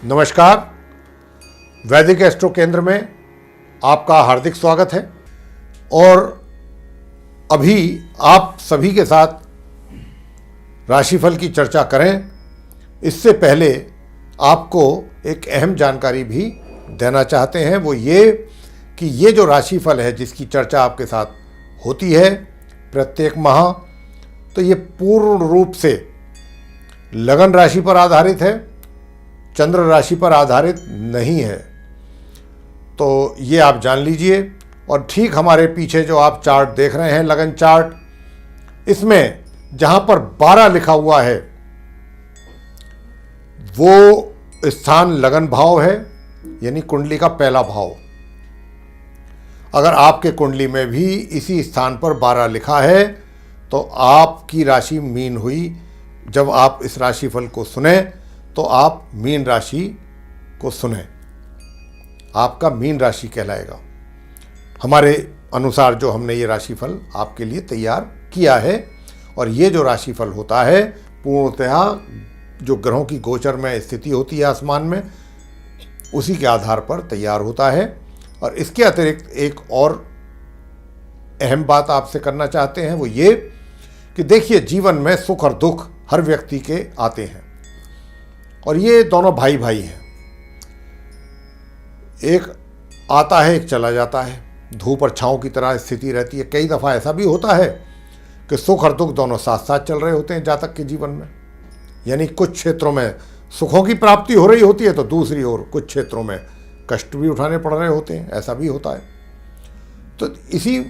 नमस्कार। वैदिक एस्ट्रो केंद्र में आपका हार्दिक स्वागत है। और अभी आप सभी के साथ राशिफल की चर्चा करें इससे पहले आपको एक अहम जानकारी भी देना चाहते हैं। वो ये कि ये जो राशिफल है जिसकी चर्चा आपके साथ होती है प्रत्येक माह, तो ये पूर्ण रूप से लगन राशि पर आधारित है, चंद्र राशि पर आधारित नहीं है। तो ये आप जान लीजिए। और ठीक हमारे पीछे जो आप चार्ट देख रहे हैं, लगन चार्ट, इसमें जहां पर 12 लिखा हुआ है वो स्थान लगन भाव है, यानी कुंडली का पहला भाव। अगर आपके कुंडली में भी इसी स्थान पर 12 लिखा है तो आपकी राशि मीन हुई। जब आप इस राशिफल को सुने तो आप मीन राशि को सुने, आपका मीन राशि कहलाएगा। हमारे अनुसार जो हमने ये राशिफल आपके लिए तैयार किया है, और ये जो राशिफल होता है पूर्णतः जो ग्रहों की गोचर में स्थिति होती है आसमान में, उसी के आधार पर तैयार होता है। और इसके अतिरिक्त एक और अहम बात आपसे करना चाहते हैं, वो ये कि देखिए, जीवन में सुख और दुख हर व्यक्ति के आते हैं, और ये दोनों भाई भाई हैं। एक आता है, एक चला जाता है, धूप और छांव की तरह स्थिति रहती है। कई दफ़ा ऐसा भी होता है कि सुख और दुख दोनों साथ साथ चल रहे होते हैं जातक के जीवन में। यानी कुछ क्षेत्रों में सुखों की प्राप्ति हो रही होती है तो दूसरी ओर कुछ क्षेत्रों में कष्ट भी उठाने पड़ रहे होते हैं, ऐसा भी होता है। तो इसी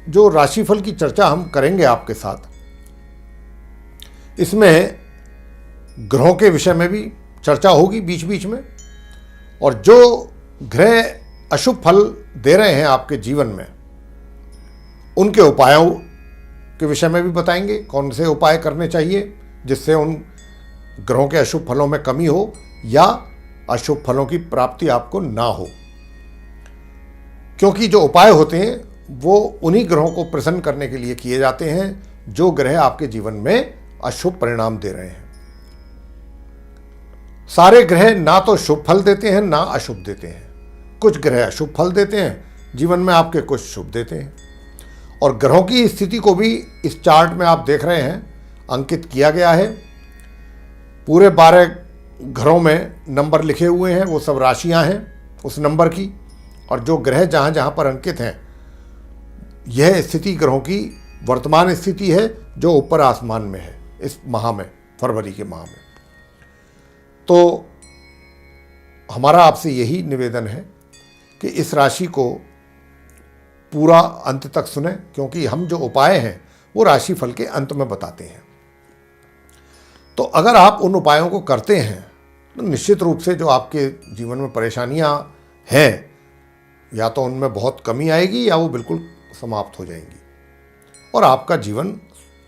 जो राशिफल की चर्चा हम करेंगे आपके साथ, इसमें ग्रहों के विषय में भी चर्चा होगी बीच बीच में, और जो ग्रह अशुभ फल दे रहे हैं आपके जीवन में उनके उपायों के विषय में भी बताएंगे। कौन से उपाय करने चाहिए जिससे उन ग्रहों के अशुभ फलों में कमी हो या अशुभ फलों की प्राप्ति आपको ना हो। क्योंकि जो उपाय होते हैं वो उन्हीं ग्रहों को प्रसन्न करने के लिए किए जाते हैं जो ग्रह आपके जीवन में अशुभ परिणाम दे रहे हैं। सारे ग्रह ना तो शुभ फल देते हैं ना अशुभ देते हैं। कुछ ग्रह अशुभ फल देते हैं जीवन में आपके, कुछ शुभ देते हैं। और ग्रहों की स्थिति को भी इस चार्ट में आप देख रहे हैं अंकित किया गया है। पूरे 12 घरों में नंबर लिखे हुए हैं, वो सब राशियां हैं उस नंबर की। और जो ग्रह जहां जहां पर अंकित हैं, यह स्थिति ग्रहों की वर्तमान स्थिति है जो ऊपर आसमान में है इस माह में, फरवरी के माह में। तो हमारा आपसे यही निवेदन है कि इस राशि को पूरा अंत तक सुने, क्योंकि हम जो उपाय हैं वो राशिफल के अंत में बताते हैं। तो अगर आप उन उपायों को करते हैं तो निश्चित रूप से जो आपके जीवन में परेशानियां हैं, या तो उनमें बहुत कमी आएगी या वो बिल्कुल समाप्त हो जाएंगी, और आपका जीवन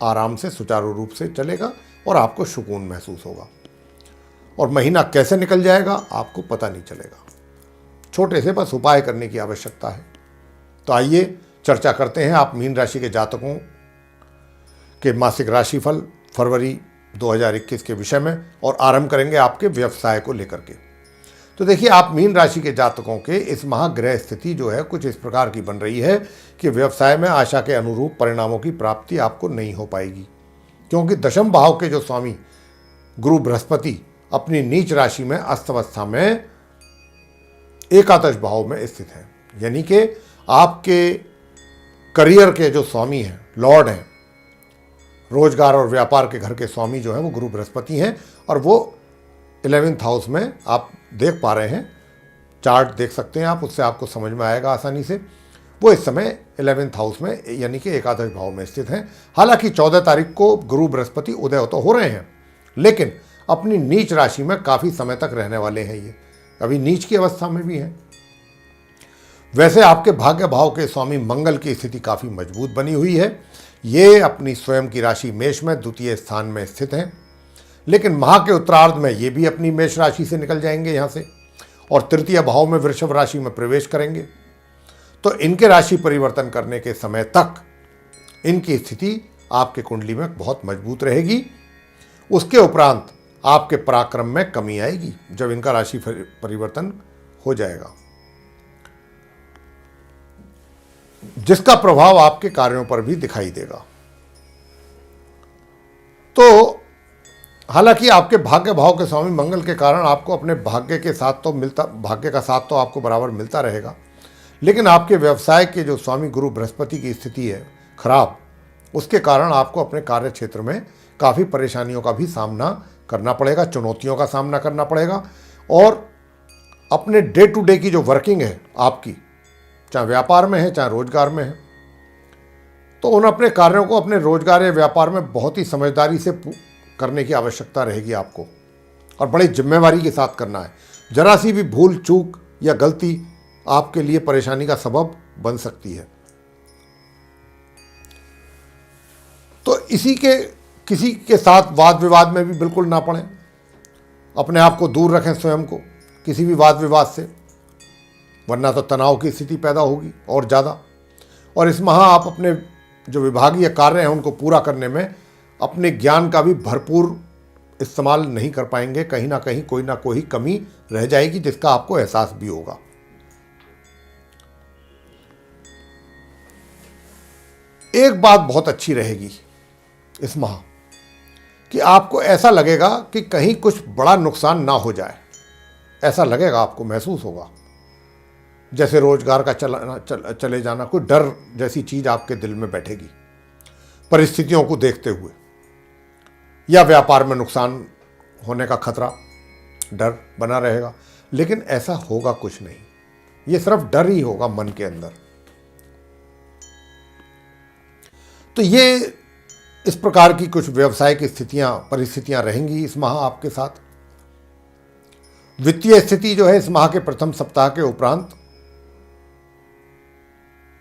आराम से सुचारू रूप से चलेगा और आपको सुकून महसूस होगा। और महीना कैसे निकल जाएगा आपको पता नहीं चलेगा। छोटे से बस उपाय करने की आवश्यकता है। तो आइए चर्चा करते हैं आप मीन राशि के जातकों के मासिक राशिफल फरवरी 2021 के विषय में, और आरंभ करेंगे आपके व्यवसाय को लेकर के। तो देखिए, आप मीन राशि के जातकों के इस माह ग्रह स्थिति जो है कुछ इस प्रकार की बन रही है कि व्यवसाय में आशा के अनुरूप परिणामों की प्राप्ति आपको नहीं हो पाएगी, क्योंकि दशम भाव के जो स्वामी गुरु बृहस्पति अपनी नीच राशि में अस्तवस्था में एकादश भाव में स्थित है। यानी कि आपके करियर के जो स्वामी हैं, लॉर्ड हैं, रोजगार और व्यापार के घर के स्वामी जो हैं वो गुरु बृहस्पति हैं, और वो 11th हाउस में आप देख पा रहे हैं। चार्ट देख सकते हैं आप, उससे आपको समझ में आएगा आसानी से। वो इस समय 11th हाउस में यानी कि एकादश भाव में स्थित हैं। हालांकि 14 तारीख को गुरु बृहस्पति उदय तो हो रहे हैं, लेकिन अपनी नीच राशि में काफ़ी समय तक रहने वाले हैं। ये अभी नीच की अवस्था में भी हैं। वैसे आपके भाग्य भाव के स्वामी मंगल की स्थिति काफ़ी मजबूत बनी हुई है। ये अपनी स्वयं की राशि मेष में द्वितीय स्थान में स्थित हैं, लेकिन माह के उत्तरार्ध में ये भी अपनी मेष राशि से निकल जाएंगे यहाँ से, और तृतीय भाव में वृषभ राशि में प्रवेश करेंगे। तो इनके राशि परिवर्तन करने के समय तक इनकी स्थिति आपके कुंडली में बहुत मजबूत रहेगी। उसके उपरांत आपके पराक्रम में कमी आएगी जब इनका राशि परिवर्तन हो जाएगा, जिसका प्रभाव आपके कार्यों पर भी दिखाई देगा। तो हालांकि आपके भाग्य भाव के स्वामी मंगल के कारण आपको अपने भाग्य के साथ तो भाग्य का साथ तो आपको बराबर मिलता रहेगा, लेकिन आपके व्यवसाय के जो स्वामी गुरु बृहस्पति की स्थिति है खराब, उसके कारण आपको अपने कार्य क्षेत्र में काफ़ी परेशानियों का भी सामना करना पड़ेगा, चुनौतियों का सामना करना पड़ेगा। और अपने डे टू डे की जो वर्किंग है आपकी, चाहे व्यापार में है चाहे रोजगार में है, तो उन अपने कार्यों को अपने रोजगार या व्यापार में बहुत ही समझदारी से करने की आवश्यकता रहेगी आपको, और बड़ी जिम्मेवारी के साथ करना है। जरा सी भी भूल चूक या गलती आपके लिए परेशानी का सबब बन सकती है। तो किसी के साथ वाद विवाद में भी बिल्कुल ना पड़ें, अपने आप को दूर रखें स्वयं को किसी भी वाद विवाद से, वरना तो तनाव की स्थिति पैदा होगी और ज़्यादा। और इस माह आप अपने जो विभागीय कार्य हैं उनको पूरा करने में अपने ज्ञान का भी भरपूर इस्तेमाल नहीं कर पाएंगे, कहीं ना कोई कमी रह जाएगी, जिसका आपको एहसास भी होगा। एक बात बहुत अच्छी रहेगी इस माह कि आपको ऐसा लगेगा कि कहीं कुछ बड़ा नुकसान ना हो जाए, ऐसा लगेगा, आपको महसूस होगा जैसे रोजगार का चले जाना, कोई डर जैसी चीज आपके दिल में बैठेगी परिस्थितियों को देखते हुए, या व्यापार में नुकसान होने का खतरा, डर बना रहेगा। लेकिन ऐसा होगा कुछ नहीं, ये सिर्फ डर ही होगा मन के अंदर। तो ये इस प्रकार की कुछ व्यवसायिक परिस्थितियां रहेंगी इस माह आपके साथ। वित्तीय स्थिति जो है इस माह के प्रथम सप्ताह के उपरांत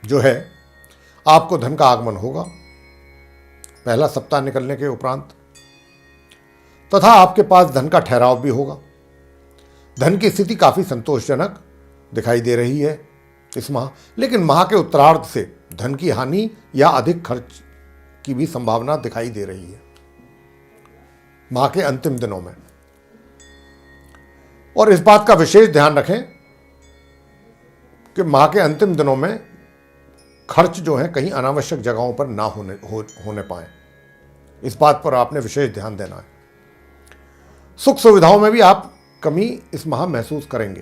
जो है आपको धन का आगमन होगा, पहला सप्ताह निकलने के उपरांत, तथा आपके पास धन का ठहराव भी होगा। धन की स्थिति काफी संतोषजनक दिखाई दे रही है इस माह, लेकिन माह के उत्तरार्ध से धन की हानि या अधिक खर्च की भी संभावना दिखाई दे रही है माह के अंतिम दिनों में। और इस बात का विशेष ध्यान रखें कि माह के अंतिम दिनों में खर्च जो है कहीं अनावश्यक जगहों पर ना होने पाए, इस बात पर आपने विशेष ध्यान देना है। सुख सुविधाओं में भी आप कमी इस माह महसूस करेंगे।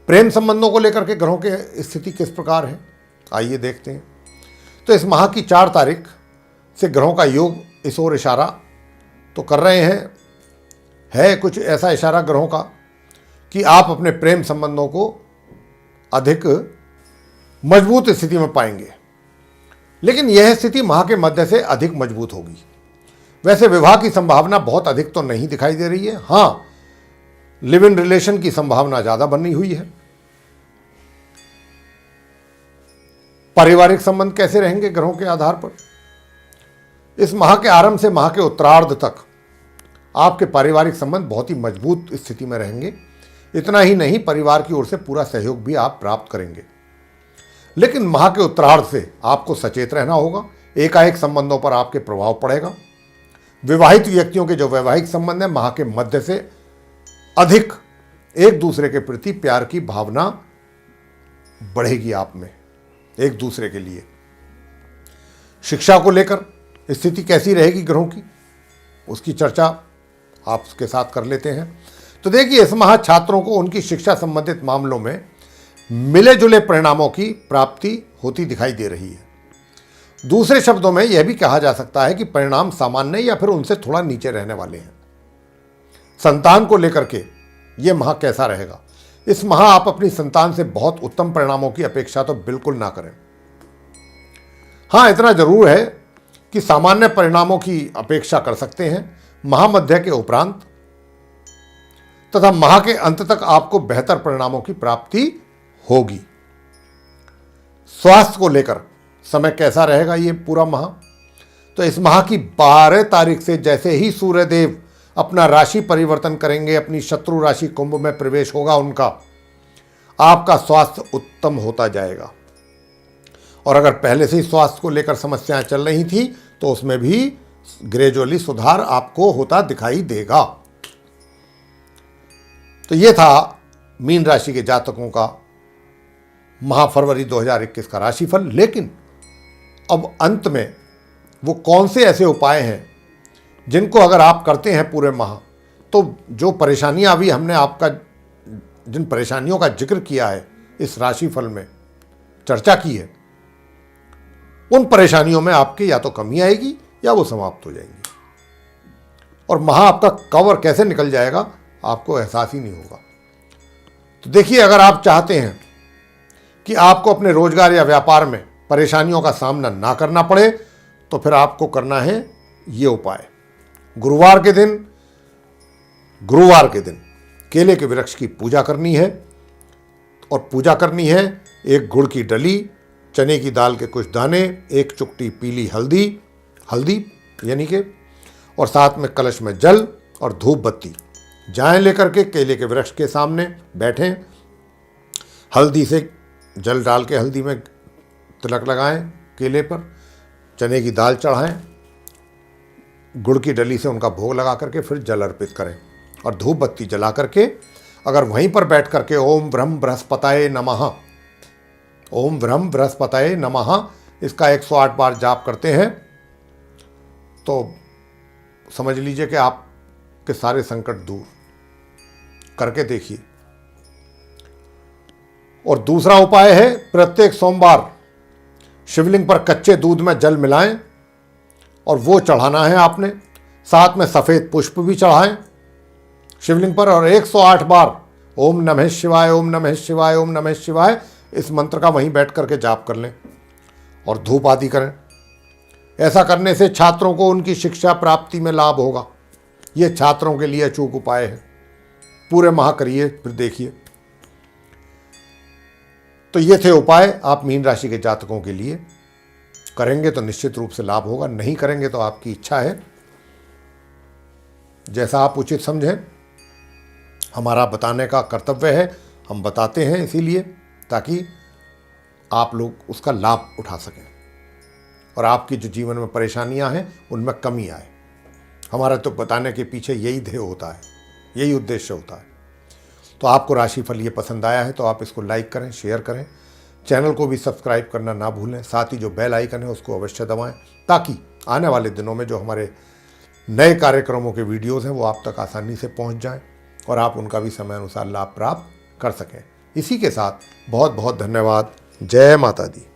प्रेम संबंधों को लेकर के ग्रहों की स्थिति किस प्रकार है, आइए देखते हैं। तो इस माह की 4 तारीख से ग्रहों का योग इस ओर इशारा तो कर रहे हैं, है कुछ ऐसा इशारा ग्रहों का कि आप अपने प्रेम संबंधों को अधिक मजबूत स्थिति में पाएंगे, लेकिन यह स्थिति माह के मध्य से अधिक मजबूत होगी। वैसे विवाह की संभावना बहुत अधिक तो नहीं दिखाई दे रही है, हाँ लिव इन रिलेशन की संभावना ज्यादा बनी हुई है। पारिवारिक संबंध कैसे रहेंगे ग्रहों के आधार पर, इस माह के आरंभ से माह के उत्तरार्ध तक आपके पारिवारिक संबंध बहुत ही मजबूत स्थिति में रहेंगे। इतना ही नहीं, परिवार की ओर से पूरा सहयोग भी आप प्राप्त करेंगे। लेकिन माह के उत्तरार्ध से आपको सचेत रहना होगा, एकाएक संबंधों पर आपके प्रभाव पड़ेगा। विवाहित व्यक्तियों के जो वैवाहिक संबंध है माह के मध्य से अधिक एक दूसरे के प्रति प्यार की भावना बढ़ेगी आप में एक दूसरे के लिए। शिक्षा को लेकर स्थिति कैसी रहेगी ग्रहों की, उसकी चर्चा आपके साथ कर लेते हैं। तो देखिए, इस माह छात्रों को उनकी शिक्षा संबंधित मामलों में मिले जुले परिणामों की प्राप्ति होती दिखाई दे रही है। दूसरे शब्दों में यह भी कहा जा सकता है कि परिणाम सामान्य या फिर उनसे थोड़ा नीचे रहने वाले हैं। संतान को लेकर के यह माह कैसा रहेगा, इस माह आप अपनी संतान से बहुत उत्तम परिणामों की अपेक्षा तो बिल्कुल ना करें। हाँ, इतना जरूर है कि सामान्य परिणामों की अपेक्षा कर सकते हैं माह मध्य के उपरांत, तथा माह के अंत तक आपको बेहतर परिणामों की प्राप्ति होगी। स्वास्थ्य को लेकर समय कैसा रहेगा ये पूरा माह, तो इस माह की 12 तारीख से जैसे ही सूर्यदेव अपना राशि परिवर्तन करेंगे, अपनी शत्रु राशि कुंभ में प्रवेश होगा उनका, आपका स्वास्थ्य उत्तम होता जाएगा। और अगर पहले से ही स्वास्थ्य को लेकर समस्याएं चल रही थी तो उसमें भी ग्रेजुअली सुधार आपको होता दिखाई देगा। तो ये था मीन राशि के जातकों का माह फरवरी 2021 का राशिफल। लेकिन अब अंत में वो कौन से ऐसे उपाय हैं जिनको अगर आप करते हैं पूरे माह, तो जो परेशानियां अभी हमने आपका जिन परेशानियों का जिक्र किया है इस राशिफल में चर्चा की है, उन परेशानियों में आपकी या तो कमी आएगी या वो समाप्त हो जाएंगी, और माह आपका कवर कैसे निकल जाएगा आपको एहसास ही नहीं होगा। तो देखिए, अगर आप चाहते हैं कि आपको अपने रोजगार या व्यापार में परेशानियों का सामना ना करना पड़े, तो फिर आपको करना है ये उपाय। गुरुवार के दिन केले के वृक्ष की पूजा करनी है, और पूजा करनी है एक गुड़ की डली, चने की दाल के कुछ दाने, एक चुटकी पीली हल्दी यानी के, और साथ में कलश में जल और धूप बत्ती जाएं लेकर के केले के वृक्ष के सामने बैठें, हल्दी से जल डाल के हल्दी में तिलक लगाएं केले पर, चने की दाल चढ़ाएं, गुड़ की डली से उनका भोग लगा करके फिर जल अर्पित करें, और धूप बत्ती जला करके अगर वहीं पर बैठ करके ओम ब्रह्म बृहस्पतये नमः, ओम ब्रह्म बृहस्पतये नमः इसका 108 बार जाप करते हैं, तो समझ लीजिए कि आपके सारे संकट दूर। करके देखिए। और दूसरा उपाय है, प्रत्येक सोमवार शिवलिंग पर कच्चे दूध में जल मिलाएं और वो चढ़ाना है आपने, साथ में सफ़ेद पुष्प भी चढ़ाएं शिवलिंग पर, और 108 बार ओम नमः शिवाय ओम नमः शिवाय ओम नमः शिवाय इस मंत्र का वहीं बैठ करके जाप कर लें और धूप आदि करें। ऐसा करने से छात्रों को उनकी शिक्षा प्राप्ति में लाभ होगा। ये छात्रों के लिए अचूक उपाय है। पूरे माह करिए, फिर देखिए। तो ये थे उपाय आप मीन राशि के जातकों के लिए। करेंगे तो निश्चित रूप से लाभ होगा, नहीं करेंगे तो आपकी इच्छा है, जैसा आप उचित समझें। हमारा बताने का कर्तव्य है, हम बताते हैं इसीलिए ताकि आप लोग उसका लाभ उठा सकें और आपकी जो जीवन में परेशानियां हैं उनमें कमी आए। हमारा तो बताने के पीछे यही ध्येय होता है, यही उद्देश्य होता है। तो आपको राशिफल ये पसंद आया है तो आप इसको लाइक करें, शेयर करें, चैनल को भी सब्सक्राइब करना ना भूलें, साथ ही जो बेल आइकन है उसको अवश्य दबाएं ताकि आने वाले दिनों में जो हमारे नए कार्यक्रमों के वीडियोज़ हैं वो आप तक आसानी से पहुंच जाएं और आप उनका भी समय अनुसार लाभ प्राप्त कर सकें। इसी के साथ बहुत बहुत धन्यवाद। जय माता दी।